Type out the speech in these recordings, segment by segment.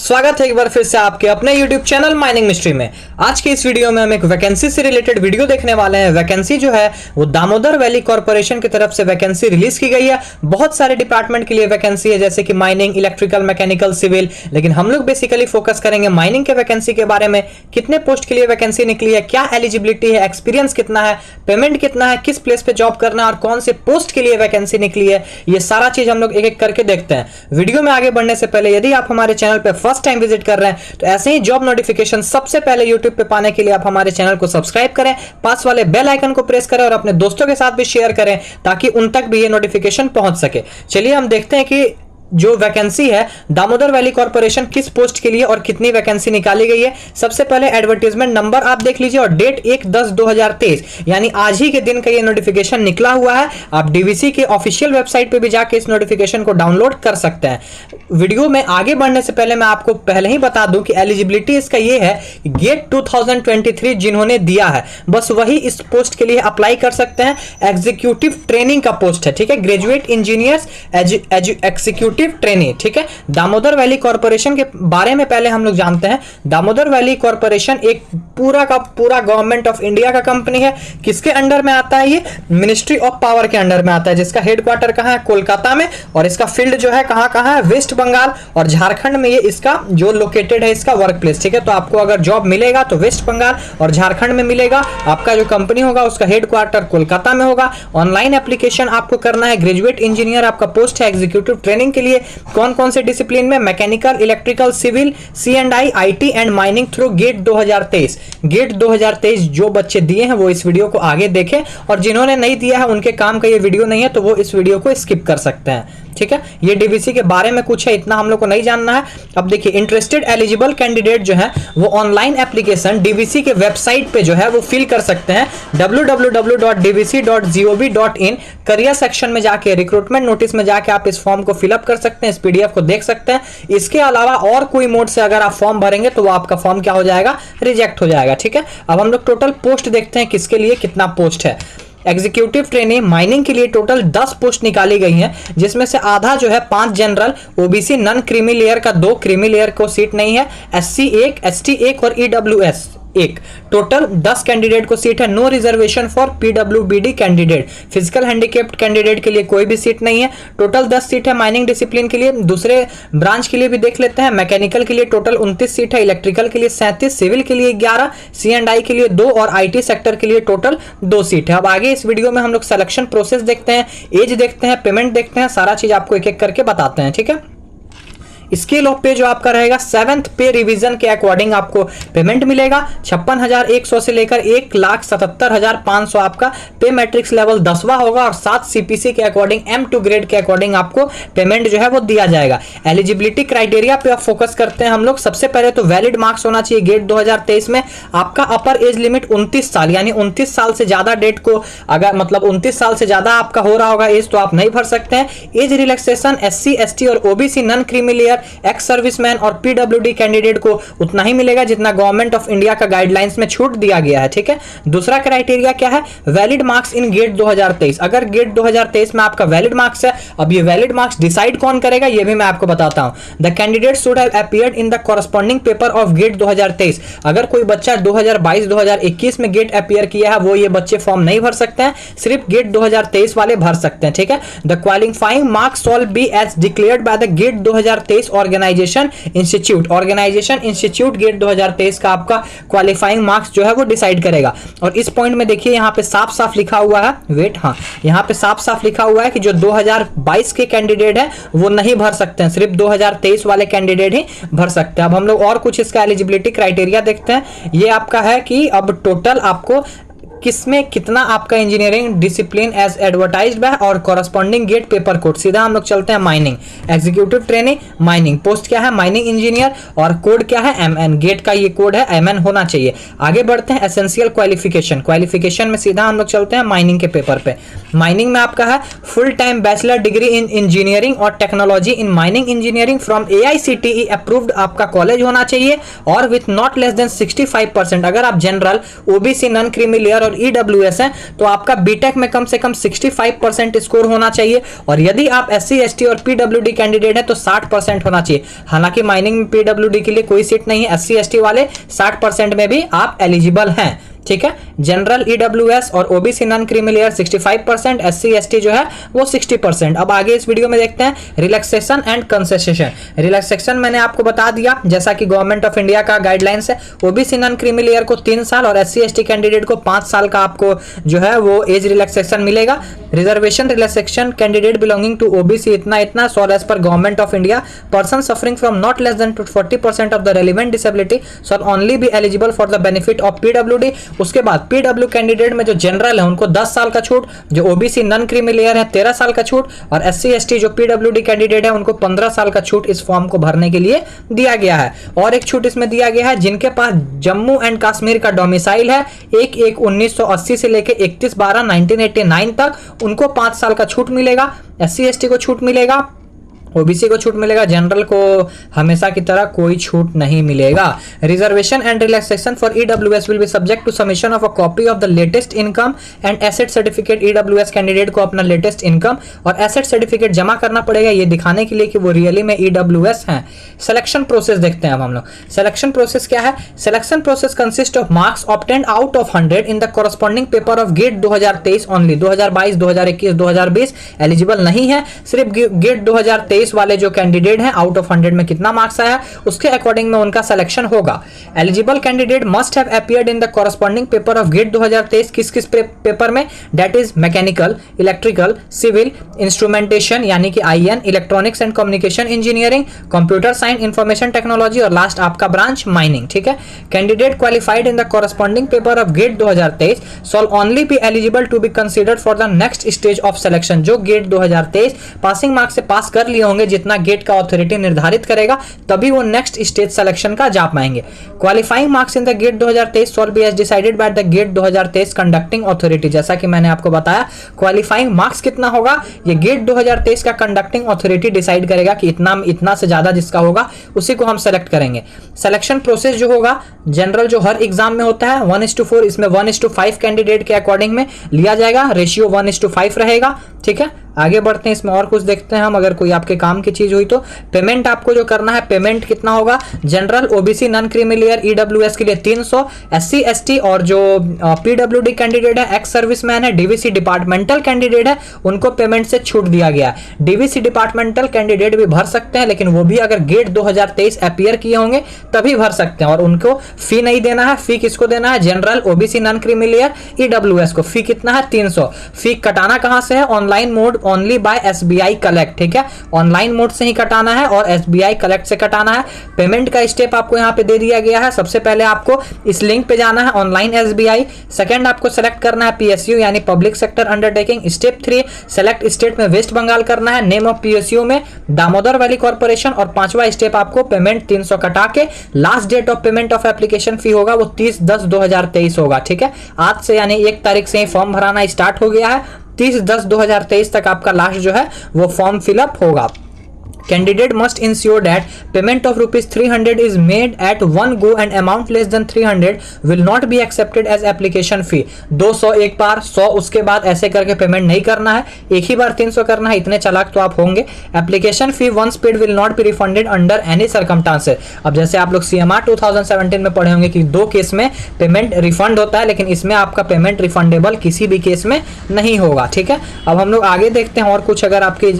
स्वागत है एक बार फिर से आपके अपने YouTube चैनल माइनिंग मिस्ट्री में। आज के इस वीडियो में हम एक वैकेंसी से रिलेटेड वीडियो देखने वाले हैं। वैकेंसी जो है वो दामोदर वैली कॉर्पोरेशन की तरफ से वैकेंसी रिलीज की गई है। बहुत सारे डिपार्टमेंट के लिए वैकेंसी है, जैसे कि माइनिंग, इलेक्ट्रिकल, मैकेनिकल, सिविल, लेकिन हम लोग बेसिकली फोकस करेंगे माइनिंग के वैकेंसी के बारे में। कितने पोस्ट के लिए वैकेंसी निकली है, क्या एलिजिबिलिटी है, एक्सपीरियंस कितना है, पेमेंट कितना है, किस प्लेस पे जॉब करना है और कौन से पोस्ट के लिए वैकेंसी निकली है, ये सारा चीज हम लोग एक एक करके देखते हैं। वीडियो में आगे बढ़ने से पहले यदि आप हमारे चैनल पे फर्स्ट टाइम विजिट कर रहे हैं तो ऐसे ही जॉब नोटिफिकेशन सबसे पहले YouTube पे पाने के लिए आप हमारे चैनल को सब्सक्राइब करें, पास वाले बेल आइकन को प्रेस करें और अपने दोस्तों के साथ भी शेयर करें ताकि उन तक भी ये नोटिफिकेशन पहुंच सके। चलिए हम देखते हैं कि जो वैकेंसी है दामोदर वैली कॉर्पोरेशन किस पोस्ट के लिए और कितनी वैकेंसी निकाली गई है। सबसे पहले एडवर्टाइजमेंट नंबर आप देख लीजिए और डेट 1/10/2023 यानी आज ही के दिन का ये नोटिफिकेशन निकला हुआ है। आप डीवीसी के ऑफिशियल वेबसाइट पे भी जाके इस नोटिफिकेशन को डाउनलोड कर सकते हैं। वीडियो में आगे बढ़ने से पहले मैं आपको पहले ही बता दूं कि एलिजिबिलिटी इसका ये है, गेट 2023 जिन्होंने दिया है बस वही इस पोस्ट के लिए अप्लाई कर सकते हैं। एग्जीक्यूटिव ट्रेनिंग का पोस्ट है, ठीक है, ग्रेजुएट इंजीनियर्स एग्जीक्यूटिव ट्रेनिंग, ठीक है। दामोदर वैली कॉर्पोरेशन के बारे में पहले हम लोग जानते हैं। दामोदर वैली कॉर्पोरेशन एक पूरा का पूरा गवर्नमेंट ऑफ इंडिया का कंपनी है। किसके अंडर में आता है? ये मिनिस्ट्री ऑफ पावर के अंडर में आता है, जिसका हेडक्वार्टर कहां है? कोलकाता में। और इसका फील्ड जो है कहां है? वेस्ट बंगाल और झारखंड में ये इसका जो लोकेटेड है इसका वर्क प्लेस, ठीक है। तो आपको अगर जॉब मिलेगा तो वेस्ट बंगाल और झारखंड में मिलेगा। आपका जो कंपनी होगा उसका हेडक्वार्टर कोलकाता में होगा। ऑनलाइन एप्लीकेशन आपको करना है। ग्रेजुएट इंजीनियर आपका पोस्ट है। एग्जीक्यूटिव ट्रेनिंग के लिए कौन कौन से डिसिप्लिन में? Mechanical, electrical, civil, C&I, IT and mining through GATE 2023। GATE 2023 जो बच्चे दिए हैं वो इस वीडियो को आगे देखें और जिन्होंने नहीं दिया है उनके काम का ये वीडियो नहीं है तो वो इस वीडियो को स्किप कर सकते हैं, ठीक है। ये डीवीसी के बारे में कुछ है, इतना हम लोग को नहीं जानना है। अब देखिए, इंटरेस्टेड एलिजिबल कैंडिडेट जो है वो ऑनलाइन एप्लीकेशन डीवीसी के वेबसाइट पे जो है वो फिल कर सकते हैं। www.dvc.gov.in करियर सेक्शन में जाके, रिक्रूटमेंट नोटिस में जाके आप इस फॉर्म को फिलअप कर सकते हैं, इस PDF को देख सकते हैं। इसके अलावा और कोई मोड से अगर आप फॉर्म भरेंगे तो वो आपका फॉर्म क्या हो जाएगा? रिजेक्ट हो जाएगा, ठीक है। अब हम लोग टोटल पोस्ट देखते हैं किसके लिए कितना पोस्ट है। एग्जीक्यूटिव ट्रेनिंग माइनिंग के लिए टोटल 10 पोस्ट निकाली गई हैं, जिसमें से आधा जो है 5 general, OBC non creamy layer का 2, क्रीमी लेयर को सीट नहीं है, SC 1, ST 1 और EWS 1। टोटल 10 कैंडिडेट को सीट है। No reservation for PWBD candidate. Physical handicapped candidate के लिए कोई भी सीट नहीं है। टोटल 10 सीट है माइनिंग डिसिप्लिन के लिए। दूसरे ब्रांच के लिए भी देख लेते हैं। मैकेनिकल के लिए टोटल 29 सीट है, इलेक्ट्रिकल के लिए 37, सिविल के लिए 11, C&I के लिए 2 और IT सेक्टर के लिए टोटल 2 सीट है। अब आगे इस वीडियो में हम लोग सिलेक्शन प्रोसेस देखते हैं, एज देखते हैं, पेमेंट देखते हैं, सारा चीज आपको एक एक करके बताते हैं, ठीक है। स्केल ऑफ पे जो आपका रहेगा 7th पे रिवीजन के अकॉर्डिंग आपको पेमेंट मिलेगा। 56,100 से लेकर 1,77,500 आपका पे मैट्रिक्स लेवल 10वां होगा और 7 CPC के अकॉर्डिंग M2 ग्रेड के अकॉर्डिंग आपको पेमेंट जो है वो दिया जाएगा। एलिजिबिलिटी क्राइटेरिया पे आप फोकस करते हैं हम लोग। सबसे पहले तो वैलिड मार्क्स होना चाहिए गेट 2023 में। आपका अपर एज लिमिट 29 साल, यानी 29 साल से ज्यादा डेट को अगर मतलब 29 साल से ज्यादा आपका हो रहा होगा एज तो आप नहीं भर सकते हैं। एज रिलैक्सेशन SC ST और OBC non creamy layer, ex serviceman और PWD कैंडिडेट को उतना ही मिलेगा जितना गवर्नमेंट ऑफ इंडिया का गाइडलाइंस में छूट दिया गया है, ठीक है। दूसरा क्राइटेरिया क्या है? Valid marks in GATE 2023। अगर गेट 2023 में आपका वैलिड मार्क्स है, अब ये वैलिड मार्क्स डिसाइड कौन करेगा ये भी मैं आपको बताता हूं। The candidate should have appeared in the corresponding paper of GATE 2023। अगर कोई बच्चा 2022-2021 में गेट अपीयर किया है वो ये बच्चे फॉर्म नहीं भर सकते हैं, सिर्फ गेट 2023 वाले भर सकते हैं, ठीक है। The qualifying marks shall be as declared by the GATE 2023 organisation institute GATE 2023 का आपका क्वालिफाइंग मार्क्स जो है वो डिसाइड करेगा। और इस पॉइंट में देखिए यहाँ पे साफ साफ लिखा हुआ है, यहाँ पे साफ साफ लिखा हुआ है कि जो 2022 के कैंडिडेट है वो नहीं भर सकते हैं, सिर्फ 2023 वाले कैंडिडेट ही भर सकते हैं। अब हम लोग और कुछ इसका एलिजिबिलिटी क्राइटेरिया देखते हैं। ये आपका है कि अब टोटल आपको किसमें कितना आपका इंजीनियरिंग डिसिप्लिन एज एडवर्टाइज्ड है और कॉरस्पॉन्डिंग गेट पेपर कोड। सीधा हम लोग चलते हैं mining, executive training mining, post क्या है? माइनिंग इंजीनियर और कोड क्या है? MN। गेट का ये कोड है MN होना चाहिए। आगे बढ़ते हैं एसेंशियल क्वालिफिकेशन में सीधा हम लोग चलते हैं माइनिंग के पेपर पे। माइनिंग में आपका है full time bachelor degree in engineering और technology in mining engineering from AICTE approved आपका कॉलेज होना चाहिए और विथ नॉट लेस देन 65%। अगर आप general, OBC non creamy layer और और ईडब्ल्यूएस है तो आपका बीटेक में कम से कम 65% स्कोर होना चाहिए, और यदि आप एससी एसटी और पीडब्ल्यूडी कैंडिडेट है तो 60% होना चाहिए। हालांकि माइनिंग में पीडब्ल्यूडी के लिए कोई सीट नहीं है, एससी एसटी वाले 60% में भी आप एलिजिबल हैं, ठीक है। जनरल ईडब्ल्यूएस और OBC non creamy layer 65%, SC ST जो है वो 60%। अब आगे इस वीडियो में देखते हैं रिलैक्सेशन एंड कंसेशन। रिलैक्सेशन मैंने आपको बता दिया, जैसा कि गवर्नमेंट ऑफ इंडिया का गाइडलाइंस है, ओबीसी नॉन क्रीमी लेयर को 3 साल और एससी एसटी कैंडिडेट को 5 साल का आपको जो है वो एज रिलैक्सेशन मिलेगा। Reservation relaxation candidate belonging to OBC इतना shall as per government of India, person suffering from not less than 40% of the relevant disability shall only be eligible for the benefit of PWD. उसके बाद PW candidate में जो general है उनको 10 साल का छूट, जो ओबीसी नॉन क्रीमी लेयर है 13 साल का छूट, और एससी एसटी जो पीडब्ल्यूडी कैंडिडेट है उनको 15 साल का छूट इस फॉर्म को भरने के लिए दिया गया है। और एक छूट इसमें दिया गया है, जिनके पास जम्मू एंड कश्मीर का डोमिसाइल है 1/1/1980 से लेकर 31/12/1989 तक, उनको 5 साल का छूट मिलेगा। एससी एसटी को छूट मिलेगा, ओबीसी को छूट मिलेगा, जनरल को हमेशा की तरह कोई छूट नहीं मिलेगा। Reservation and relaxation for EWS will be subject to submission of a copy of the latest income and asset certificate. EWS candidate को अपना लेटेस्ट इनकम और एसेट सर्टिफिकेट जमा करना पड़ेगा, ये दिखाने के लिए कि वो रियली में ईडब्ल्यूएस हैं। सिलेक्शन प्रोसेस देखते हैं अब हम लोग। सिलेक्शन प्रोसेस क्या है? Selection process consist of marks obtained out of 100 in the corresponding paper of GATE 2023 only. 2022, 2021, 2020 eligible नहीं है, सिर्फ गेट 2023 वाले जो कैंडिडेट हैं आउट ऑफ 100 में कितना मार्क्स आया उसके अकॉर्डिंग में उनका सिलेक्शन होगा। Eligible candidate must have appeared in the corresponding paper of GATE 2023। किस किस पेपर में? That is mechanical, electrical, civil, instrumentation यानी कि IN, electronics and communication engineering, computer science, information technology और लास्ट आपका ब्रांच माइनिंग, ठीक है। Candidate qualified in the corresponding paper of GATE 2023 shall only be eligible to be considered for the next stage of selection. जो GATE 2023 passing marks से पास कर लिए होंगे, जितना गेट का अथॉरिटी निर्धारित करेगा, तभी वो नेक्स्ट स्टेज सिलेक्शन का जा पाएंगे। Qualifying marks in the GATE 2023 shall be as decided by the GATE 2023 conducting authority. जैसा कि मैंने आपको बताया, क्वालिफाइंग मार्क्स कितना होगा ये गेट 2023 का कंडक्टिंग अथॉरिटी डिसाइड करेगा कि इतना से ज्यादा जिसका होगा उसी को हम सेलेक्ट करेंगे। सिलेक्शन प्रोसेस जो होगा जनरल जो हर एग्जाम में होता है 1:4, इसमें 1:5 कैंडिडेट के अकॉर्डिंग में लिया जाएगा, रेशियो 1:5 रहेगा, ठीक है। आगे बढ़ते हैं, इसमें और कुछ देखते हैं हम, अगर कोई आपके काम की चीज हुई तो। पेमेंट आपको जो करना है, पेमेंट कितना होगा? General, OBC, non creamy layer, EWS के लिए 300, एससी एसटी और जो पीडब्ल्यूडी कैंडिडेट है, एक्स सर्विसमैन है, डीवीसी डिपार्टमेंटल कैंडिडेट है, उनको पेमेंट से छूट दिया गया है। डीवीसी डिपार्टमेंटल कैंडिडेट भी भर सकते हैं, लेकिन वो भी अगर गेट 2023 अपीयर किए होंगे तभी भर सकते हैं, और उनको फी नहीं देना है। फी किसको देना है? General, OBC, non creamy layer, EWS को। फी कितना है? 300। फी कटाना कहां से है? Online mode only by SBI collect, ठीक है। ऑनलाइन मोड से ही कटाना है और एसबीआई कलेक्ट से कटाना है। पेमेंट का स्टेप आपको यहाँ पे दे दिया गया है। सबसे पहले आपको इस लिंक पे जाना है, ऑनलाइन एसबीआई। सेकंड आपको सेलेक्ट करना है पीएसयू यानी public sector undertaking. Step 3 select state में वेस्ट बंगाल करना है, नेम ऑफ पीएसयू में दामोदर वैली कॉर्पोरेशन। और 5वां स्टेप आपको पेमेंट 300 कटा के last date of payment of application fee होगा वो 30/10/2023 होगा, ठीक है। आज से यानी 1 तारीख से ही फॉर्म भराना स्टार्ट हो गया है। 30/10/2023 तक आपका लास्ट जो है वो फॉर्म फिलअप होगा। Candidate must ensure that payment of ₹300 is made at one go and amount less than 300 will not be accepted as application fee। 200 एक बार, 100 उसके बाद, ऐसे करके पेमेंट नहीं करना है, एक ही बार 300 करना है। इतने चालाक तो आप होंगे। Application fee once paid will not be refunded under any circumstances। अब जैसे आप लोग CMR 2017 में पढ़े होंगे कि 2 केस में पेमेंट रिफंड होता है, लेकिन इसमें आपका पेमेंट रिफंडेबल किसी भी केस में नहीं होगा, ठीक है। अब हम लोग आगे देखते हैं और कुछ अगर आपकी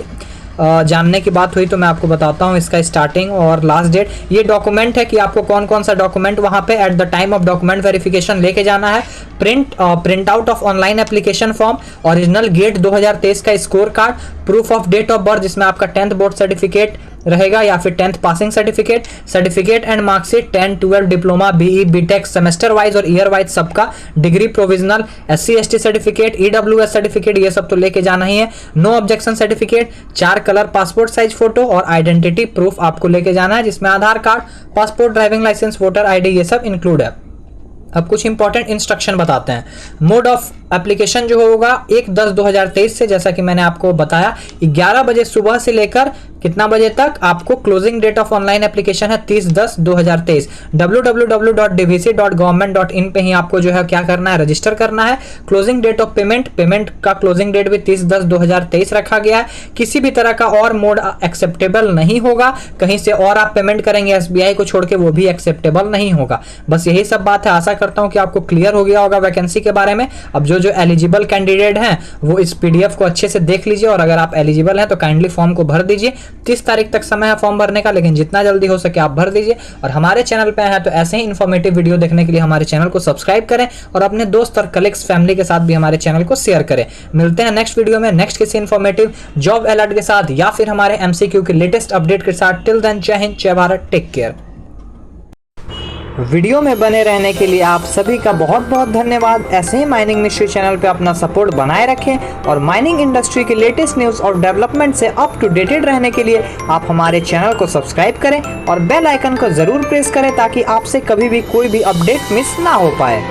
जानने की बात हुई तो मैं आपको बताता हूं इसका स्टार्टिंग और लास्ट डेट। ये डॉक्यूमेंट है कि आपको कौन कौन सा डॉक्यूमेंट वहां पे at the time of document verification लेके जाना है। Print out of online application form, original GATE 2023 का score card, proof of date of birth जिसमें आपका 10th बोर्ड सर्टिफिकेट रहेगा या फिर 10th passing certificate and marksheet, 10, 12 diploma, BE, BTech semester wise और ईयर वाइज सबका, degree provisional, SC ST certificate, EWS certificate, ये सब तो लेके जाना ही है। No objection certificate, 4 colour passport size photo और आइडेंटिटी प्रूफ आपको लेके जाना है, जिसमें Aadhaar card, passport, driving licence, voter ID ये सब इंक्लूड है। अब कुछ इंपॉर्टेंट इंस्ट्रक्शन बताते हैं। मोड ऑफ एप्लीकेशन जो होगा 1/10/2023 से, जैसा कि मैंने आपको बताया, 11 बजे सुबह से लेकर कितना बजे तक आपको closing date of online application है 30/10/2023। www.dvc.government.in पे ही आपको जो है क्या करना है, रजिस्टर करना है। क्लोजिंग डेट ऑफ पेमेंट का क्लोजिंग डेट भी 30/10/2023 रखा गया है। किसी भी तरह का और मोड एक्सेप्टेबल नहीं होगा, कहीं से और आप पेमेंट करेंगे एसबीआई को छोड़ के वो भी एक्सेप्टेबल नहीं होगा। बस यही सब बात है। आशा करता हूं कि आपको क्लियर हो गया होगा वैकेंसी के बारे में। अब जो एलिजिबल कैंडिडेट हैं वो इस पीडीएफ को अच्छे से देख लीजिए, और अगर आप एलिजिबल हैं तो काइंडली फॉर्म को भर दीजिए। 30 तारीख तक समय है फॉर्म भरने का, लेकिन जितना जल्दी हो सके आप भर दीजिए। और हमारे चैनल पे हैं तो ऐसे ही इन्फॉर्मेटिव वीडियो देखने के लिए हमारे चैनल को सब्सक्राइब करें, और अपने दोस्त और कलीग्स फैमिली के साथ भी हमारे चैनल को शेयर करें। मिलते हैं नेक्स्ट वीडियो में नेक्स्ट किसी इन्फॉर्मेटिव जॉब अलर्ट के साथ, या फिर हमारे एमसीक्यू के लेटेस्ट अपडेट के साथ। टिल देन, जय हिंद, जय भारत, टेक केयर। वीडियो में बने रहने के लिए आप सभी का बहुत बहुत धन्यवाद। ऐसे ही माइनिंग मिस्ट्री चैनल पे अपना सपोर्ट बनाए रखें, और माइनिंग इंडस्ट्री के लेटेस्ट न्यूज़ और डेवलपमेंट से अप टू डेटेड रहने के लिए आप हमारे चैनल को सब्सक्राइब करें और बेल आइकन को जरूर प्रेस करें, ताकि आपसे कभी भी कोई भी अपडेट मिस ना हो पाए।